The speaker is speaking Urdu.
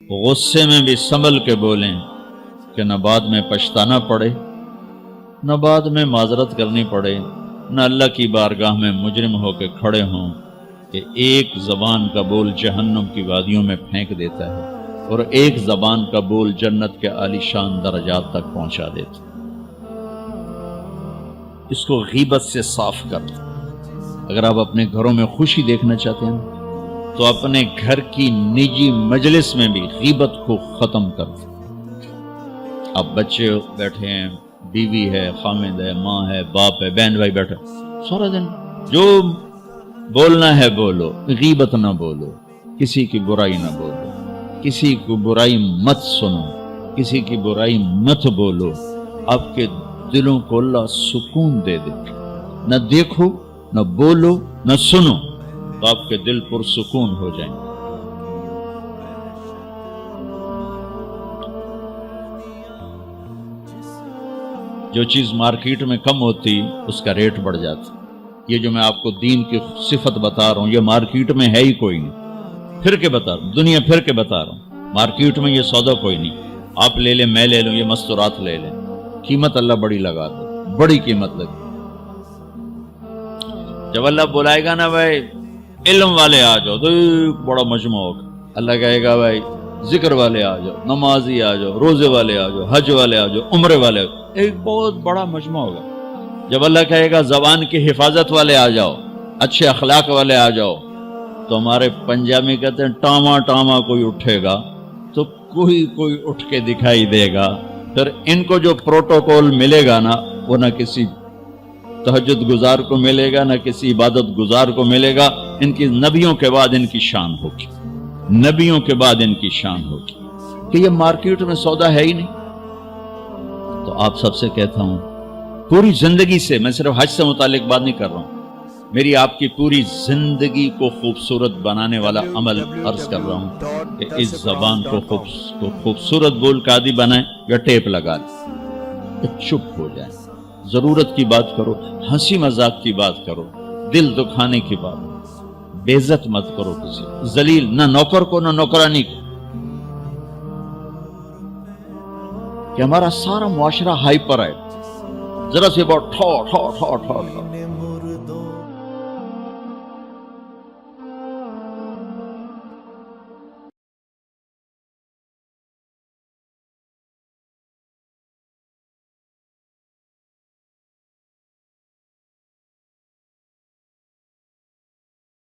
غصے میں بھی سنبھل کے بولیں کہ نہ بعد میں پچھتانا پڑے، نہ بعد میں معذرت کرنی پڑے، نہ اللہ کی بارگاہ میں مجرم ہو کے کھڑے ہوں کہ ایک زبان کا بول جہنم کی وادیوں میں پھینک دیتا ہے اور ایک زبان کا بول جنت کے عالی شان درجات تک پہنچا دیتا ہے۔ اس کو غیبت سے صاف کر دیں۔ اگر آپ اپنے گھروں میں خوشی دیکھنا چاہتے ہیں تو اپنے گھر کی نجی مجلس میں بھی غیبت کو ختم کر دیں۔ اب بچے بیٹھے ہیں، بیوی ہے، خامد ہے، ماں ہے، باپ ہے، بہن بھائی بیٹھے، سارا دن جو بولنا ہے بولو، غیبت نہ بولو، کسی کی برائی نہ بولو، کسی کی برائی مت سنو، کسی کی برائی مت بولو۔ آپ کے دلوں کو اللہ سکون دے دے، نہ دیکھو، نہ بولو، نہ سنو، تو آپ کے دل پرسکون ہو جائیں گے۔ جو چیز مارکیٹ میں کم ہوتی اس کا ریٹ بڑھ جاتا۔ یہ جو میں آپ کو دین کی صفت بتا رہا ہوں یہ مارکیٹ میں ہے ہی کوئی نہیں، پھر کے بتا رہا ہوں، دنیا پھر کے بتا رہا ہوں، مارکیٹ میں یہ سودا کوئی نہیں۔ آپ لے لیں، میں لے لوں، یہ مستورات لے لیں، قیمت اللہ بڑی لگا دے، بڑی قیمت لگے۔ جب اللہ بلائے گا نا بھائی علم والے آ جاؤ، تو بڑا مجمع ہوگا۔ اللہ کہے گا بھائی ذکر والے آ جاؤ، نمازی آ جاؤ، روزے والے آ جاؤ، حج والے آ جاؤ، عمرے والے آ جاؤ، ایک بہت بڑا مجمع ہوگا۔ جب اللہ کہے گا زبان کی حفاظت والے آ جاؤ، اچھے اخلاق والے آ جاؤ، تو ہمارے پنجابی کہتے ہیں ٹاما ٹاما کوئی اٹھے گا تو کوئی اٹھ کے دکھائی دے گا۔ پھر ان کو جو پروٹوکول ملے گا نا وہ نہ کسی تہجد گزار کو ملے گا، نہ کسی عبادت گزار کو ملے گا۔ ان کی نبیوں کے بعد ان کی شان ہوگی، نبیوں کے بعد ان کی شان ہوگی کہ یہ مارکیٹ میں سودا ہے ہی نہیں۔ تو آپ سب سے کہتا ہوں پوری زندگی سے، میں صرف حج سے متعلق بات نہیں کر رہا ہوں، میری آپ کی پوری زندگی کو خوبصورت بنانے والا عمل عرض کر رہا ہوں کہ اس زبان کو خوبصورت بول کا عادی بنائیں یا ٹیپ لگا لیں، چپ ہو جائیں، ضرورت کی بات کرو، ہنسی مذاق کی بات کرو، دل دکھانے کی بات، بے عزت مت کرو کسی، ذلیل نہ نوکر کو نہ نوکرانی کو۔ کہ ہمارا سارا معاشرہ ہائپر ہے، ذرا سے بہت ٹھو ٹھو ٹھو ٹھو ٹھو،